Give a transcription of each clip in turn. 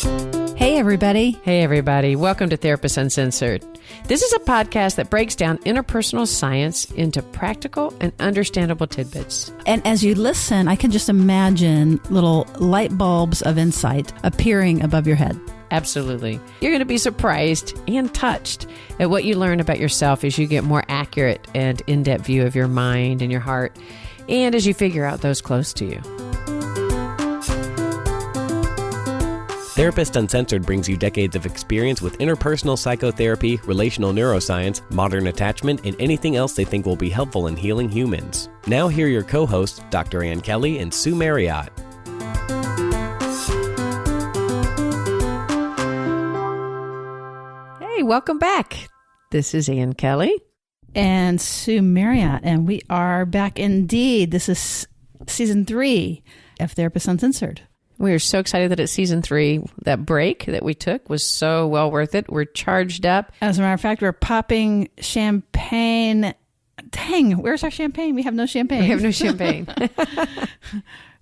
Hey, everybody. Hey, everybody. Welcome to Therapist Uncensored. This is a podcast that breaks down interpersonal science into practical and understandable tidbits. And as you listen, I can just imagine little light bulbs of insight appearing above your head. Absolutely. You're going to be surprised and touched at what you learn about yourself as you get more accurate and in-depth view of your mind and your heart, and as you figure out those close to you. Therapist Uncensored brings you decades of experience with interpersonal psychotherapy, relational neuroscience, modern attachment, and anything else they think will be helpful in healing humans. Now here are your co-hosts, Dr. Ann Kelly and Sue Marriott. Hey, welcome back. This is Ann Kelly. And Sue Marriott, and we are back indeed. This is season 3 of Therapist Uncensored. We are so excited that it's season 3. That break that we took was so well worth it. We're charged up. As a matter of fact, we're popping champagne. Dang, where's our champagne? We have no champagne. We have no champagne.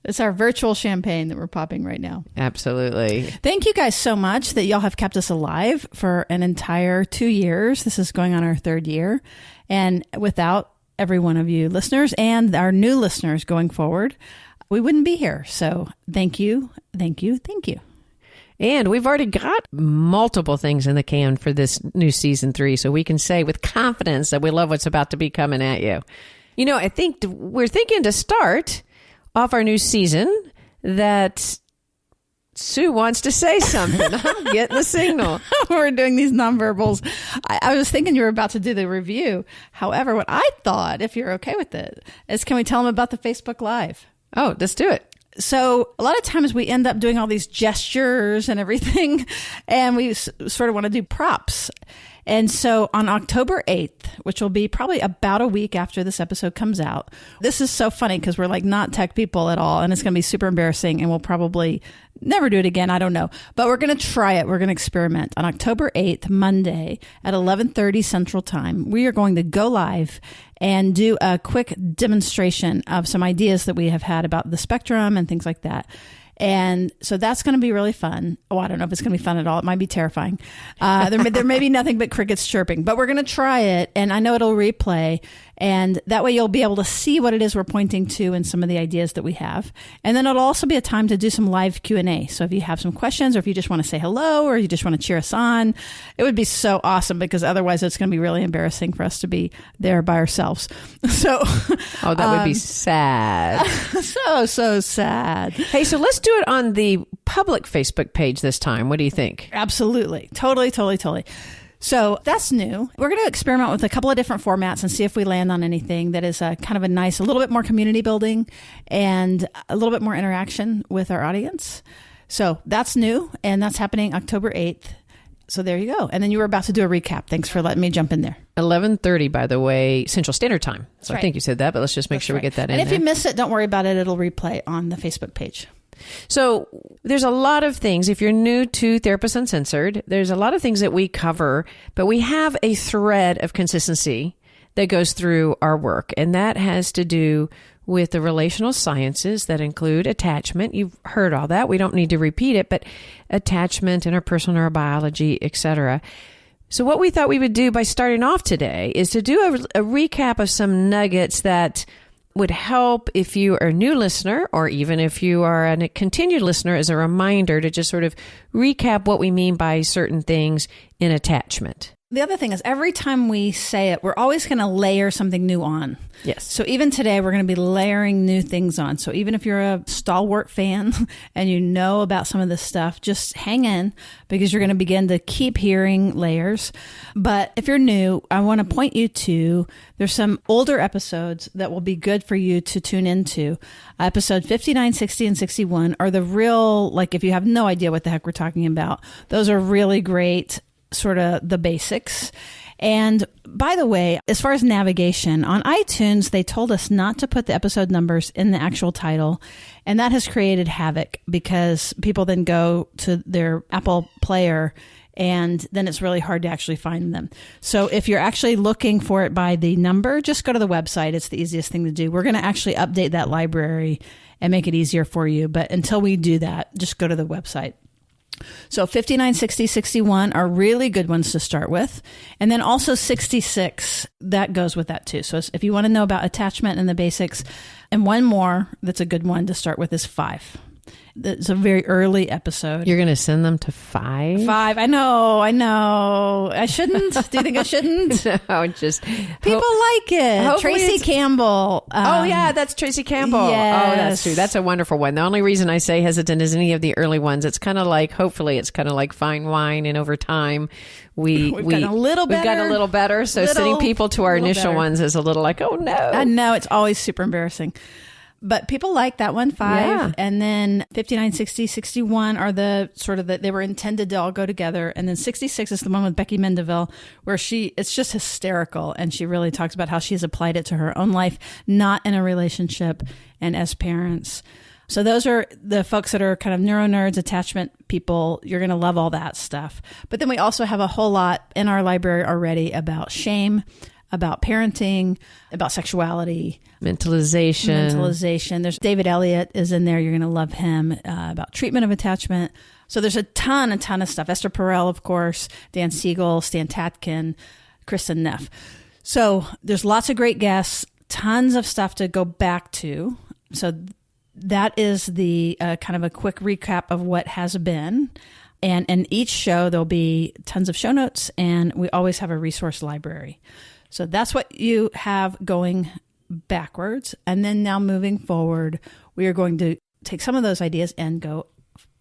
It's our virtual champagne that we're popping right now. Absolutely. Thank you guys so much that y'all have kept us alive for an entire 2 years. This is going on our 3rd year. And without every one of you listeners and our new listeners going forward, we wouldn't be here. So thank you, thank you, thank you. And we've already got multiple things in the can for this new season 3. So we can say with confidence that we love what's about to be coming at you. You know, I think we're thinking to start off our new season that Sue wants to say something. I'm getting the signal. We're doing these nonverbals. I was thinking you were about to do the review. However, what I thought, if you're okay with it, is can we tell them about the Facebook Live? Oh, let's do it. So a lot of times we end up doing all these gestures and everything, and we sort of want to do props. And so on October 8th, which will be probably about a week after this episode comes out, this is so funny because we're like not tech people at all, and it's going to be super embarrassing, and we'll probably never do it again. I don't know. But we're going to try it. We're going to experiment. On October 8th, Monday at 11:30 Central Time, we are going to go live and do a quick demonstration of some ideas that we have had about the spectrum and things like that. And so that's going to be really fun. Oh, I don't know if it's going to be fun at all. It might be terrifying. There may be nothing but crickets chirping, but we're going to try it. And I know it'll replay. And that way you'll be able to see what it is we're pointing to and some of the ideas that we have. And then it'll also be a time to do some live Q&A. So if you have some questions, or if you just want to say hello, or you just want to cheer us on, it would be so awesome, because otherwise it's going to be really embarrassing for us to be there by ourselves. So, oh, that would be sad. So sad. Hey, so let's do it on the public Facebook page this time. What do you think? Absolutely. Totally. So that's new. We're going to experiment with a couple of different formats and see if we land on anything that is kind of a nice, a little bit more community building and a little bit more interaction with our audience. So that's new, and that's happening October 8th. So there you go. And then you were about to do a recap. Thanks for letting me jump in there. 11:30, by the way, Central Standard Time. So right. I think you said that, but let's just make sure we get that in there. And if you miss it, don't worry about it. It'll replay on the Facebook page. So there's a lot of things. If you're new to Therapist Uncensored, there's a lot of things that we cover, but we have a thread of consistency that goes through our work. And that has to do with the relational sciences that include attachment. You've heard all that. We don't need to repeat it, but attachment, interpersonal neurobiology, etc. So what we thought we would do by starting off today is to do a recap of some nuggets that would help if you are a new listener, or even if you are a continued listener, as a reminder to just sort of recap what we mean by certain things in attachment. The other thing is every time we say it, we're always going to layer something new on. Yes. So even today, we're going to be layering new things on. So even if you're a stalwart fan and you know about some of this stuff, just hang in, because you're going to begin to keep hearing layers. But if you're new, I want to point you to, there's some older episodes that will be good for you to tune into. Episode 59, 60, and 61 are the real, like if you have no idea what the heck we're talking about, those are really great, sort of the basics. And by the way, as far as navigation, on iTunes, they told us not to put the episode numbers in the actual title. And that has created havoc, because people then go to their Apple player and then it's really hard to actually find them. So if you're actually looking for it by the number, just go to the website. It's the easiest thing to do. We're going to actually update that library and make it easier for you. But until we do that, just go to the website. So 59, 60, 61 are really good ones to start with. And then also 66, that goes with that too. So if you want to know about attachment and the basics, and one more that's a good one to start with is 5. It's a very early episode. You're going to send them to 5? 5. I know. I shouldn't. Do you think I shouldn't? No, just people like it. Tracy Campbell. Oh yeah, that's Tracy Campbell. Yes. Oh, that's true. That's a wonderful one. The only reason I say hesitant is any of the early ones. It's kind of like, hopefully it's kind of like fine wine, and over time we've gotten a little better. So sending people to our initial ones is a little like, oh no. I know, it's always super embarrassing. But people like that one, 5. Yeah. And then 59, 60, 61 are the sort of they were intended to all go together. And then 66 is the one with Becky Mendeville, where it's just hysterical. And she really talks about how she's applied it to her own life, not in a relationship and as parents. So those are the folks that are kind of neuro nerds, attachment people. You're going to love all that stuff. But then we also have a whole lot in our library already about shame, about parenting, about sexuality. Mentalization. There's David Elliott is in there. You're going to love him, about treatment of attachment. So there's a ton of stuff. Esther Perel, of course, Dan Siegel, Stan Tatkin, Kristen Neff. So there's lots of great guests, tons of stuff to go back to. So that is the kind of a quick recap of what has been. And in each show, there'll be tons of show notes, and we always have a resource library. So that's what you have going backwards. And then now moving forward, we are going to take some of those ideas and go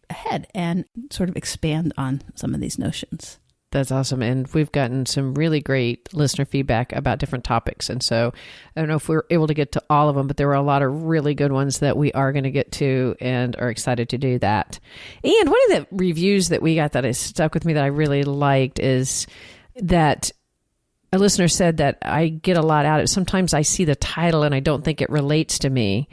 ahead and sort of expand on some of these notions. That's awesome. And we've gotten some really great listener feedback about different topics. And so I don't know if we're able to get to all of them, but there were a lot of really good ones that we are going to get to and are excited to do that. And one of the reviews that we got that has stuck with me that I really liked is that a listener said that I get a lot out of it. Sometimes I see the title and I don't think it relates to me.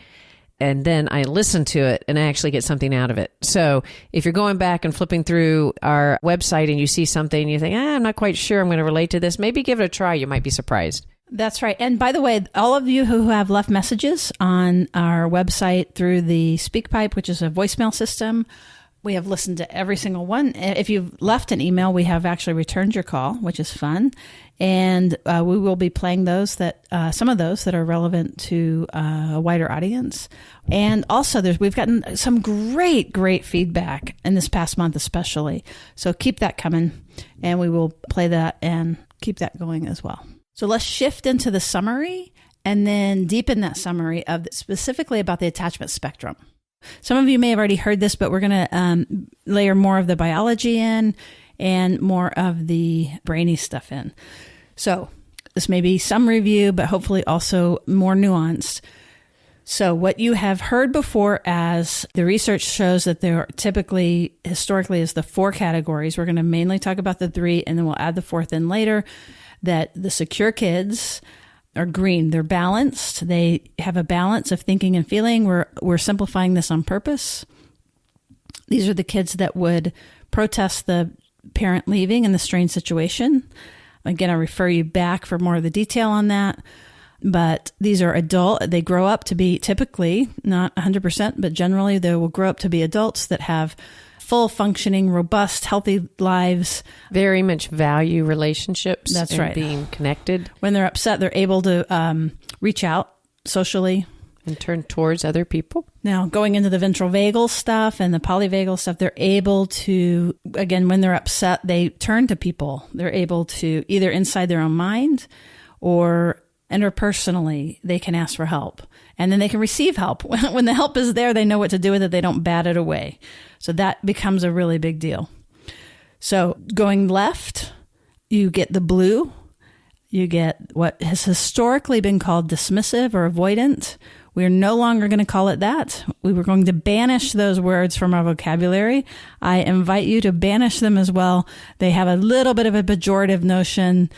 And then I listen to it and I actually get something out of it. So if you're going back and flipping through our website and you see something and you think, I'm not quite sure I'm going to relate to this, maybe give it a try. You might be surprised. That's right. And by the way, all of you who have left messages on our website through the SpeakPipe, which is a voicemail system, we have listened to every single one. If you've left an email, we have actually returned your call, which is fun. And we will be playing those some of those that are relevant to a wider audience. And also we've gotten some great feedback in this past month, especially. So keep that coming, and we will play that and keep that going as well. So let's shift into the summary and then deepen that summary of specifically about the attachment spectrum. Some of you may have already heard this, but we're going to layer more of the biology in and more of the brainy stuff in. So this may be some review, but hopefully also more nuanced. So what you have heard before, as the research shows that there are typically, historically, is the 4 categories. We're going to mainly talk about the 3, and then we'll add the 4th in later, that the secure kids are green. They're balanced. They have a balance of thinking and feeling. We're simplifying this on purpose. These are the kids that would protest the parent leaving in the strained situation. Again, I refer you back for more of the detail on that. But these are they grow up to be typically, not 100%, but generally they will grow up to be adults that have full functioning, robust, healthy lives. Very much value relationships. That's and right. Being connected. When they're upset, they're able to reach out socially. And turn towards other people. Now, going into the ventral vagal stuff and the polyvagal stuff, they're able to, again, when they're upset, they turn to people. They're able to either inside their own mind or interpersonally, they can ask for help. And then they can receive help. When the help is there, they know what to do with it. They don't bat it away. So that becomes a really big deal. So going left, you get the blue. You get what has historically been called dismissive or avoidant. We're no longer going to call it that. We were going to banish those words from our vocabulary. I invite you to banish them as well. They have a little bit of a pejorative notion,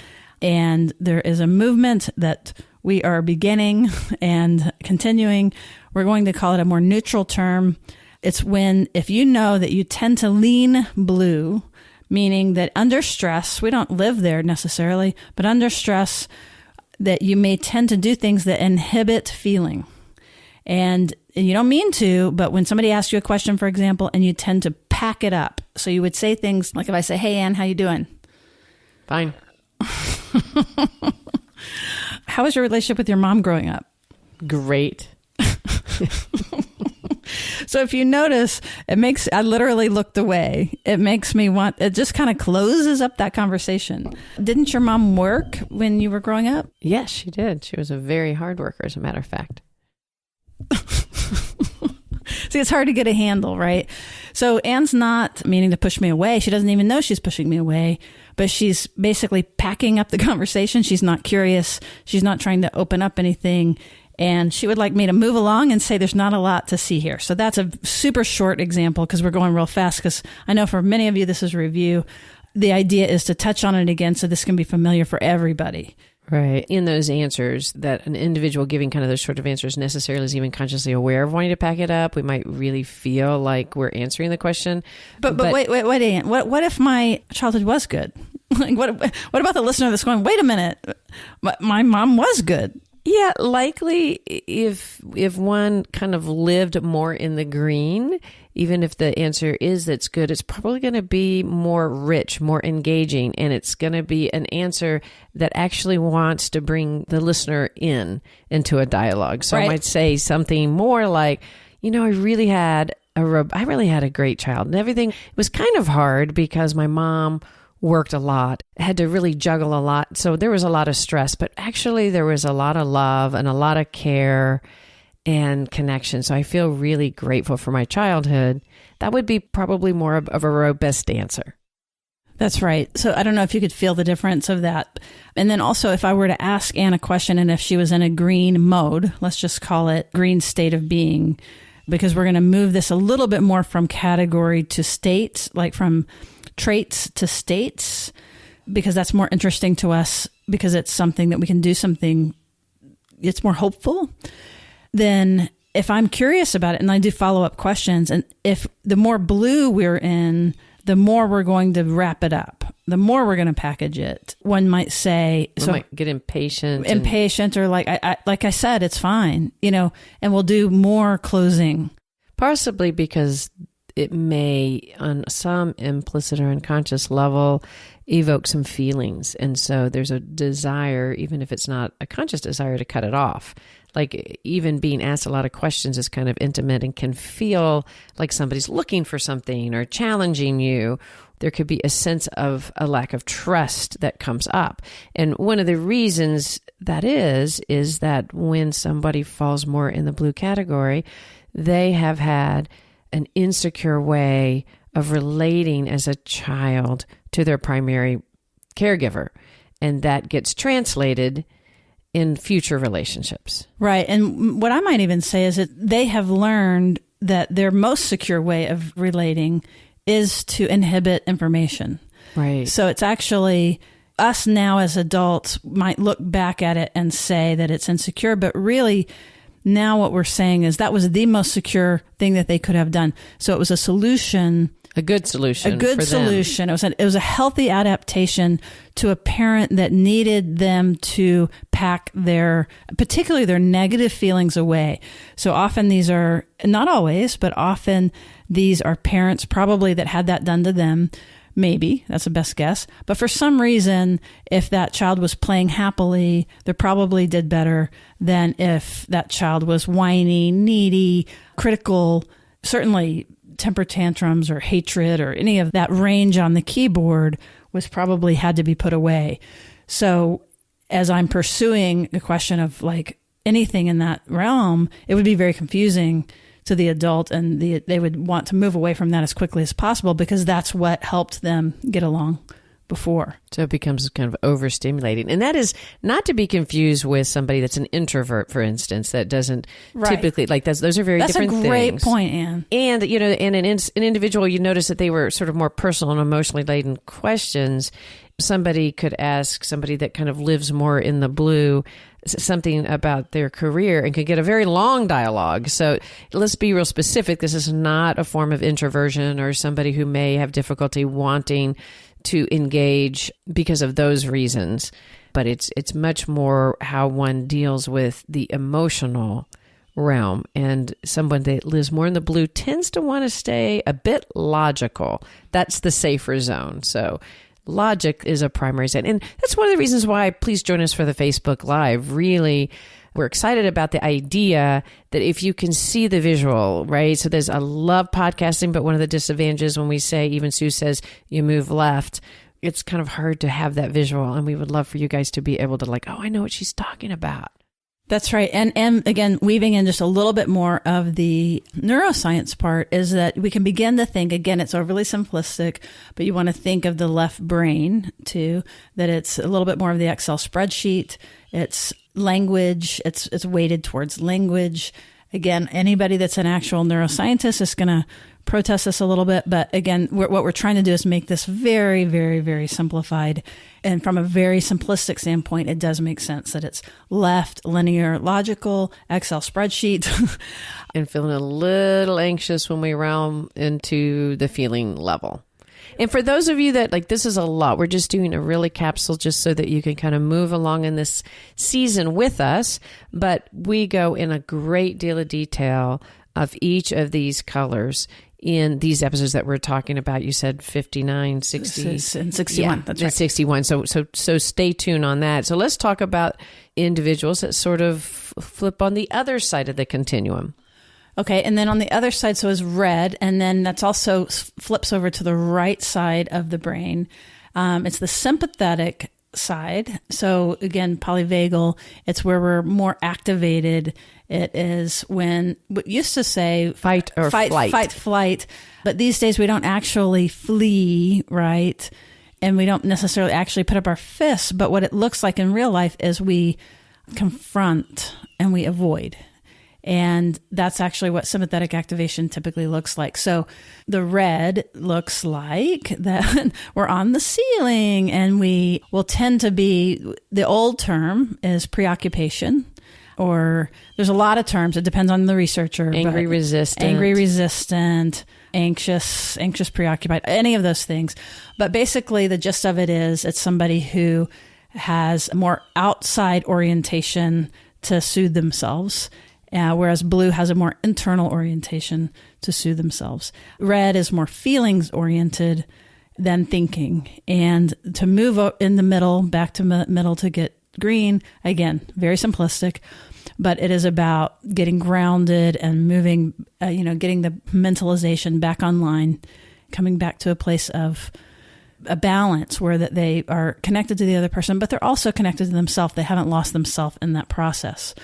and there is a movement that we are beginning and continuing. We're going to call it a more neutral term. It's if you know that you tend to lean blue, meaning that under stress, we don't live there necessarily, but under stress, that you may tend to do things that inhibit feeling. And you don't mean to, but when somebody asks you a question, for example, and you tend to pack it up. So you would say things like, if I say, hey, Ann, how you doing? Fine. How was your relationship with your mom growing up? Great. So if you notice, I literally looked away. It makes me it just kind of closes up that conversation. Didn't your mom work when you were growing up? Yes, she did. She was a very hard worker, as a matter of fact. See, it's hard to get a handle, right? So Anne's not meaning to push me away. She doesn't even know she's pushing me away, but she's basically packing up the conversation. She's not curious. She's not trying to open up anything. And she would like me to move along and say there's not a lot to see here. So that's a super short example because we're going real fast, because I know for many of you this is a review. The idea is to touch on it again so this can be familiar for everybody. Right. In those answers, that an individual giving kind of those sort of answers necessarily is even consciously aware of wanting to pack it up. We might really feel like we're answering the question. But wait, Ann. What if my childhood was good? Like what about the listener that's going, wait a minute, my mom was good? Yeah, likely if one kind of lived more in the green, even if the answer is that's good, it's probably going to be more rich, more engaging, and it's going to be an answer that actually wants to bring the listener into a dialogue. So right. I might say something more like, I really had a great child, and everything was kind of hard because my mom worked a lot, had to really juggle a lot. So there was a lot of stress, but actually there was a lot of love and a lot of care and connection. So I feel really grateful for my childhood. That would be probably more of a robust answer. That's right. So I don't know if you could feel the difference of that. And then also if I were to ask Anne a question and if she was in a green mode, let's just call it green state of being, because we're going to move this a little bit more from category to states, like from traits to states, because that's more interesting to us, because it's something that we can do something, it's more hopeful. Then if I'm curious about it and I do follow-up questions, and if the more blue we're in, the more we're going to wrap it up, the more we're going to package it. One might say, we might get impatient or like I said, it's fine, and we'll do more closing. Possibly because it may, on some implicit or unconscious level, evoke some feelings. And so there's a desire, even if it's not a conscious desire, to cut it off. Like even being asked a lot of questions is kind of intimate and can feel like somebody's looking for something or challenging you. There could be a sense of a lack of trust that comes up. And one of the reasons that is that when somebody falls more in the blue category, they have had an insecure way of relating as a child to their primary caregiver. And that gets translated in future relationships. Right. And what I might even say is that they have learned that their most secure way of relating is to inhibit information. Right. So it's actually us now as adults might look back at it and say that it's insecure, but really now what we're saying is that was the most secure thing that they could have done. So it was a solution. A good solution. A good solution. It was a healthy adaptation to a parent that needed them to pack particularly their negative feelings away. So often these are, not always, but often these are parents probably that had that done to them. Maybe, that's the best guess. But for some reason, if that child was playing happily, they probably did better than if that child was whiny, needy, critical, certainly temper tantrums or hatred or any of that range on the keyboard was probably had to be put away. So as I'm pursuing the question of like anything in that realm, it would be very confusing to the adult, and they would want to move away from that as quickly as possible because that's what helped them get along before. So it becomes kind of overstimulating. And that is not to be confused with somebody that's an introvert, for instance, that doesn't typically, like those are very different things. That's a great point, Anne. And, and an individual, you notice that they were sort of more personal and emotionally laden questions. Somebody could ask somebody that kind of lives more in the blue something about their career and could get a very long dialogue. So let's be real specific. This is not a form of introversion or somebody who may have difficulty wanting to engage because of those reasons. But it's much more how one deals with the emotional realm. And someone that lives more in the blue tends to want to stay a bit logical. That's the safer zone. So logic is a primary zone. And that's one of the reasons why please join us for the Facebook Live. Really, we're excited about the idea that if you can see the visual, right? So I love podcasting, but one of the disadvantages when we say, even Sue says, you move left, it's kind of hard to have that visual. And we would love for you guys to be able to like, oh, I know what she's talking about. That's right. And again, weaving in just a little bit more of the neuroscience part is that we can begin to think, again, it's overly simplistic, but you want to think of the left brain too, that it's a little bit more of the Excel spreadsheet. It's language. It's weighted towards language. Again, anybody that's an actual neuroscientist is going to protest this a little bit. But again, what we're trying to do is make this very, very, very simplified. And from a very simplistic standpoint, it does make sense that it's left, linear, logical, Excel spreadsheet. And feeling a little anxious when we realm into the feeling level. And for those of you that like, this is a lot, we're just doing a really capsule just so that you can kind of move along in this season with us. But we go in a great deal of detail of each of these colors in these episodes that we're talking about. You said 59, 60. And 61. Yeah, that's right. 61. So stay tuned on that. So let's talk about individuals that sort of flip on the other side of the continuum. Okay, and then on the other side, so is red, and then that's also flips over to the right side of the brain. It's the sympathetic side. So again, polyvagal, it's where we're more activated. It is when we used to say fight or flight. Fight, flight. But these days we don't actually flee, right? And we don't necessarily actually put up our fists. But what it looks like in real life is we confront and we avoid. And that's actually what sympathetic activation typically looks like. So the red looks like that we're on the ceiling, and we will tend to be, the old term is preoccupation, or there's a lot of terms. It depends on the researcher. Angry resistant, anxious, preoccupied, any of those things. But basically the gist of it is it's somebody who has more outside orientation to soothe themselves. Whereas blue has a more internal orientation to soothe themselves. Red is more feelings oriented than thinking. And to move in the middle, back to middle to get green, again, very simplistic, but it is about getting grounded and moving, getting the mentalization back online, coming back to a place of a balance where that they are connected to the other person, but they're also connected to themselves. They haven't lost themselves in that process.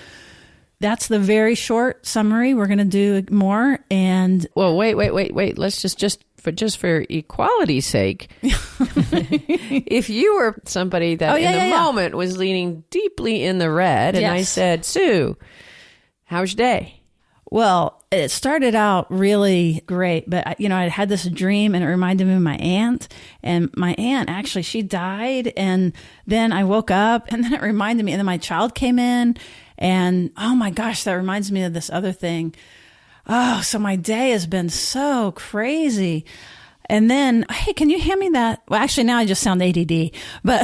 That's the very short summary. We're going to do more. And well, wait. Let's just for equality's sake, if you were somebody that in the moment was leaning deeply in the red, and I said, Sue, how was your day? Well, it started out really great, but I had this dream and it reminded me of my aunt, and my aunt actually, she died, and then I woke up and then it reminded me, and then my child came in, and oh my gosh, that reminds me of this other thing. Oh, so my day has been so crazy. And then, hey, can you hand me that? Well, actually, now I just sound ADD, but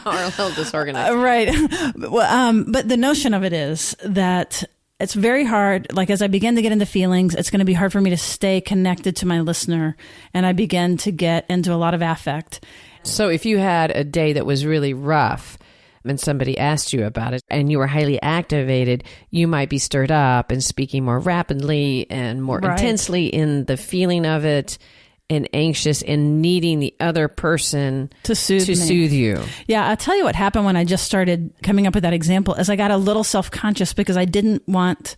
or a little disorganized, right? Well, but the notion of it is that it's very hard. Like as I begin to get into feelings, it's going to be hard for me to stay connected to my listener, and I begin to get into a lot of affect. So, if you had a day that was really rough, and somebody asked you about it and you were highly activated, you might be stirred up and speaking more rapidly and more intensely in the feeling of it, and anxious and needing the other person to soothe you. Yeah, I'll tell you what happened when I just started coming up with that example is I got a little self-conscious because I didn't want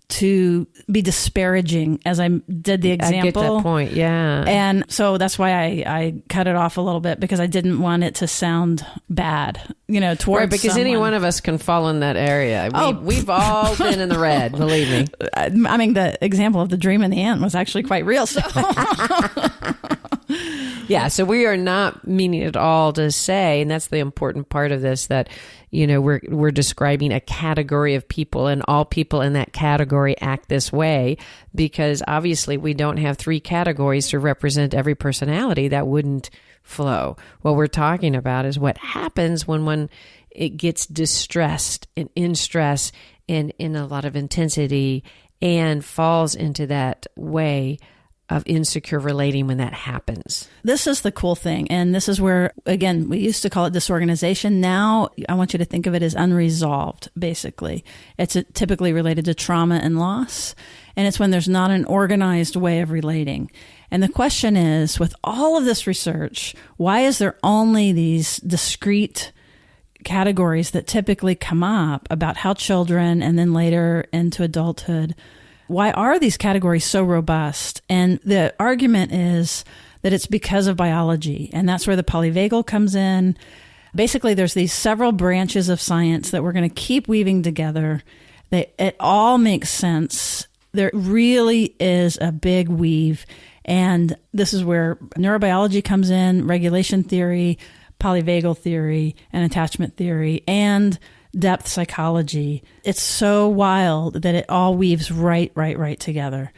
to be disparaging as I did the example. I get that point, yeah. And so that's why I cut it off a little bit, because I didn't want it to sound bad, towards right, because someone. Any one of us can fall in that area. We've all been in the red, believe me. I mean, the example of the dream and the ant was actually quite real. So. Yeah, so we are not meaning at all to say, and that's the important part of this, that we're describing a category of people, and all people in that category act this way, because obviously we don't have 3 categories to represent every personality. That wouldn't flow. What we're talking about is what happens when it gets distressed and in stress and in a lot of intensity and falls into that way of insecure relating when that happens. This is the cool thing. And this is where, again, we used to call it disorganization. Now I want you to think of it as unresolved, basically. It's typically related to trauma and loss. And it's when there's not an organized way of relating. And the question is, with all of this research, why is there only these discrete categories that typically come up about how children and then later into adulthood, why are these categories so robust? And the argument is that it's because of biology. And that's where the polyvagal comes in. Basically, there's these several branches of science that we're going to keep weaving together. It all makes sense. There really is a big weave. And this is where neurobiology comes in, regulation theory, polyvagal theory, and attachment theory, and depth psychology. It's so wild that it all weaves right together.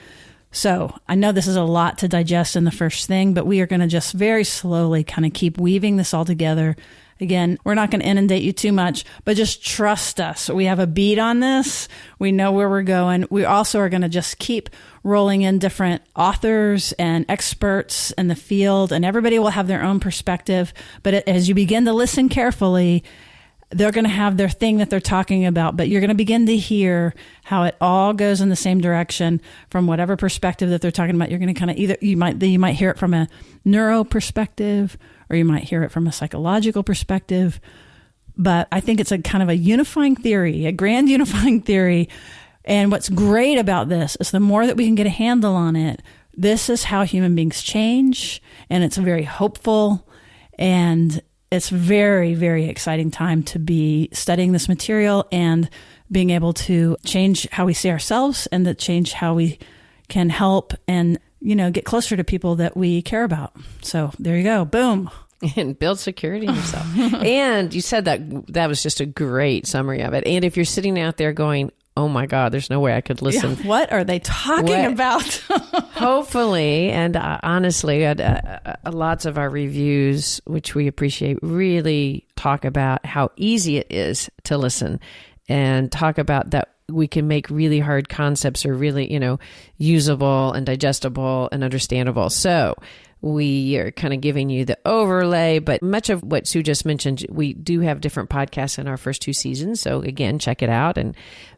So I know this is a lot to digest in the first thing, but we are going to just very slowly kind of keep weaving this all together. Again, we're not going to inundate you too much, but just trust us. We have a beat on this. We know where we're going. We also are going to just keep rolling in different authors and experts in the field, and everybody will have their own perspective. But as you begin to listen carefully, they're going to have their thing that they're talking about, but you're going to begin to hear how it all goes in the same direction from whatever perspective that they're talking about. You're going to kind of you might hear it from a neuro perspective, or you might hear it from a psychological perspective. But I think it's a kind of a unifying theory, a grand unifying theory. And what's great about this is the more that we can get a handle on it, this is how human beings change. And it's very hopeful, and it's very, very exciting time to be studying this material and being able to change how we see ourselves and to change how we can help and, get closer to people that we care about. So there you go. Boom. And build security in yourself. And you said that was just a great summary of it. And if you're sitting out there going, oh my God, there's no way I could listen. Yeah, what are they talking about? Hopefully, and honestly, lots of our reviews, which we appreciate, really talk about how easy it is to listen and talk about that we can make really hard concepts are really, usable and digestible and understandable. So we are kind of giving you the overlay, but much of what Sue just mentioned, we do have different podcasts in our first 2 seasons. So again, check it out.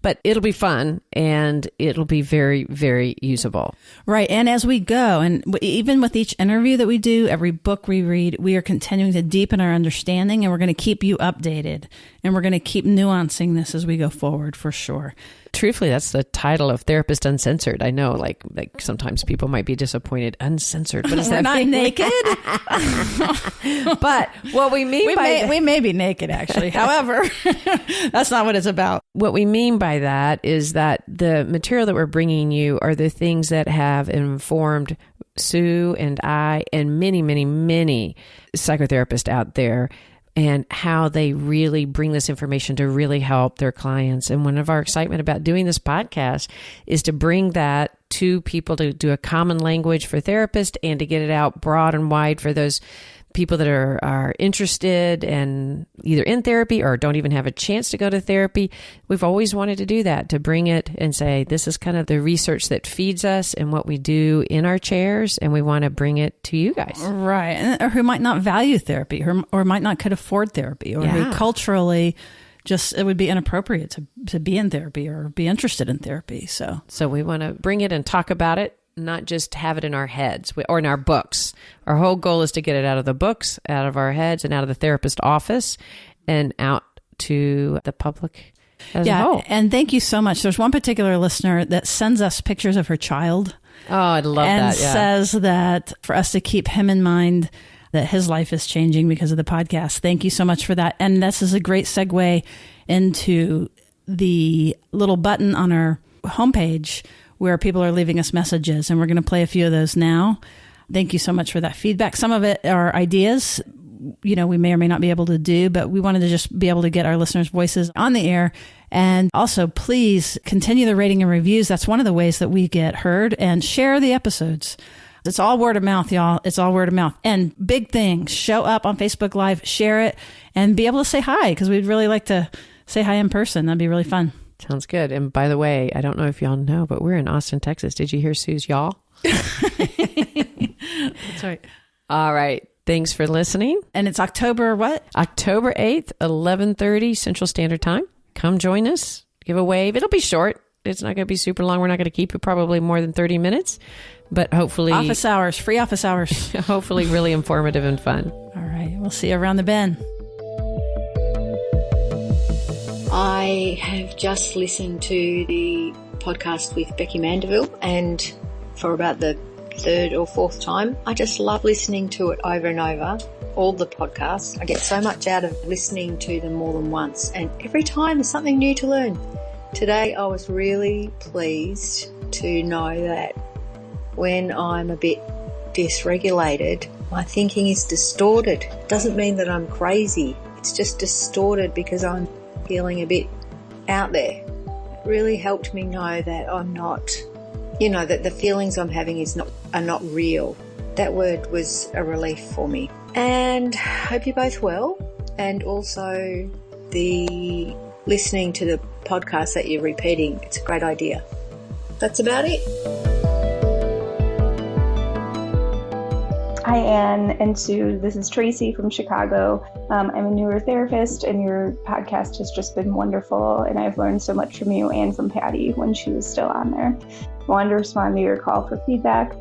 But it'll be fun, and it'll be very, very usable. Right. And as we go, and even with each interview that we do, every book we read, we are continuing to deepen our understanding, and we're going to keep you updated, and we're going to keep nuancing this as we go forward for sure. Truthfully, that's the title of Therapist Uncensored. I know, like sometimes people might be disappointed. Uncensored. What is that? We're not naked. But what we mean we may be naked, actually. However, that's not what it's about. What we mean by that is that the material that we're bringing you are the things that have informed Sue and I and many, many, many psychotherapists out there, and how they really bring this information to really help their clients. And one of our excitement about doing this podcast is to bring that to people, to do a common language for therapists and to get it out broad and wide for those people that are interested and either in therapy or don't even have a chance to go to therapy. We've always wanted to do that, to bring it and say, this is kind of the research that feeds us and what we do in our chairs, and we want to bring it to you guys. Right. Or who might not value therapy, or might not could afford therapy, or who culturally it would be inappropriate to be in therapy or be interested in therapy. So we want to bring it and talk about it, not just have it in our heads or in our books. Our whole goal is to get it out of the books, out of our heads, and out of the therapist office and out to the public as a whole. And thank you so much. There's one particular listener that sends us pictures of her child. Oh, I'd love that. And says that for us to keep him in mind, that his life is changing because of the podcast. Thank you so much for that. And this is a great segue into the little button on our homepage where people are leaving us messages, and we're going to play a few of those now. Thank you so much for that feedback. Some of it are ideas, we may or may not be able to do, but we wanted to just be able to get our listeners' voices on the air. And also, please continue the rating and reviews. That's one of the ways that we get heard, and share the episodes. It's all word of mouth, y'all. It's all word of mouth. And big thing, show up on Facebook Live, share it, and be able to say hi, because we'd really like to say hi in person. That'd be really fun. Sounds good. And by the way, I don't know if y'all know, but we're in Austin, Texas. Did you hear Sue's y'all? That's right. All right. Thanks for listening. And it's October what? October 8th, 11:30 Central Standard Time. Come join us. Give a wave. It'll be short. It's not going to be super long. We're not going to keep it probably more than 30 minutes, but hopefully... Office hours, free office hours. Hopefully really informative and fun. All right. We'll see you around the bend. I have just listened to the podcast with Becky Mandeville, and for about the third or fourth time, I just love listening to it over and over, all the podcasts. I get so much out of listening to them more than once, and every time there's something new to learn. Today I was really pleased to know that when I'm a bit dysregulated, my thinking is distorted. It doesn't mean that I'm crazy. It's just distorted because I'm feeling a bit out there. It really helped me know that I'm not, that the feelings I'm having are not real. That word was a relief for me. And I hope you're both well. And also the listening to the podcast that you're repeating, it's a great idea. That's about it. Hi, Anne and Sue. This is Tracy from Chicago. I'm a neurotherapist, and your podcast has just been wonderful, and I've learned so much from you and from Patty when she was still on there. I wanted to respond to your call for feedback.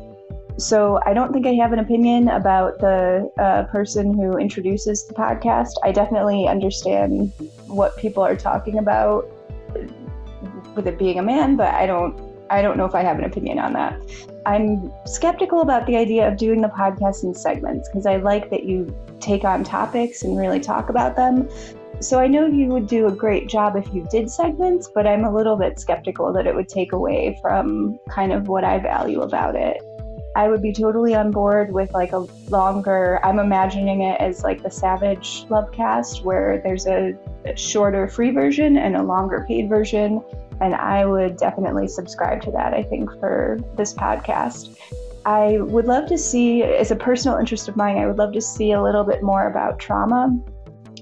So I don't think I have an opinion about the person who introduces the podcast. I definitely understand what people are talking about with it being a man, but I don't know if I have an opinion on that. I'm skeptical about the idea of doing the podcast in segments because I like that you take on topics and really talk about them. So I know you would do a great job if you did segments, but I'm a little bit skeptical that it would take away from kind of what I value about it. I would be totally on board with like a longer, I'm imagining it as like the Savage Lovecast, where there's a shorter free version and a longer paid version. And I would definitely subscribe to that, I think, for this podcast. I would love to see, as a personal interest of mine, I would love to see a little bit more about trauma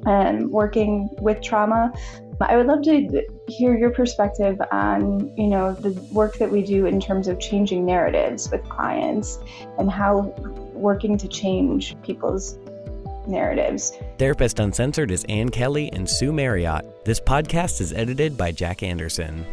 and working with trauma. I would love to hear your perspective on, the work that we do in terms of changing narratives with clients and how working to change people's narratives. Therapist Uncensored is Ann Kelly and Sue Marriott. This podcast is edited by Jack Anderson.